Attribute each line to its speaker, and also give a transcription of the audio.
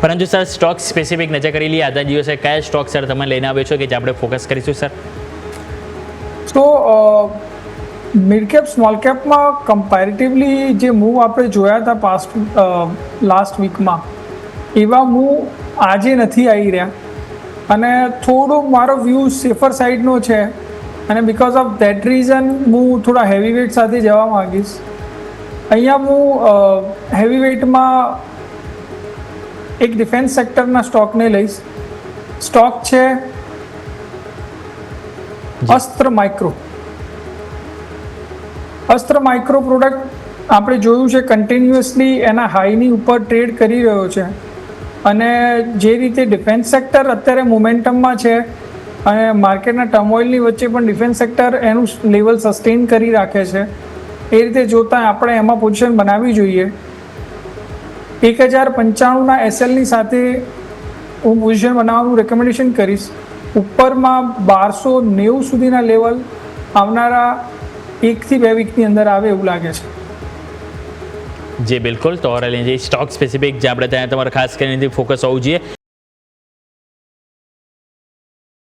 Speaker 1: પરંતુ sir stock specific નજર કરી લઈએ આજના દિવસે કયા સ્ટોક સર તમે લઈને આવ્યો છો કે જે આપણે ફોકસ કરીશું સર?
Speaker 2: તો મિડ કેપ સ્મોલ કેપમાં કમ્પેરેટિવલી જે મૂવ આપણે જોયા હતા લાસ્ટ વીકમાં એવા મૂવ આજે નથી આવી રહ્યા અને થોડો મારો વ્યૂ સેફર સાઈડનો છે અને બિકોઝ ઓફ ધેટ રીઝન હું થોડા હેવી વેઇટ સાથે જવા માગીશ. અહીંયા હું હેવી વેઇટમાં એક ડિફેન્સ સેક્ટરના સ્ટોકને લઈશ. સ્ટોક છે અસ્ત્ર માઇક્રો. અસ્ત્ર માઇક્રો પ્રોડક્ટ આપણે જોયું છે કન્ટિન્યુઅસલી એના હાઈની ઉપર ટ્રેડ કરી રહ્યો છે અને જે રીતે ડિફેન્સ સેક્ટર અત્યારે મોમેન્ટમમાં છે અને માર્કેટના ટર્મોઇલની વચ્ચે પણ ડિફેન્સ સેક્ટર એનું લેવલ સસ્ટેન કરી રાખે છે, એ રીતે જોતાં આપણે એમાં પોઝિશન બનાવવી જોઈએ. 1095ના એસએલની સાથે હું પોઝિશન બનાવવાનું રેકમેન્ડેશન કરીશ. ઉપરમાં 1290 સુધીના લેવલ આવનારા 1 થી 2 વીકની અંદર આવે એવું લાગે છે.
Speaker 1: જી બિલકુલ. તો ઓવરઓલ જે સ્ટોક સ્પેસિફિક જે આપણે ત્યાં તમારે ખાસ કરીને ફોકસ હોવું જોઈએ.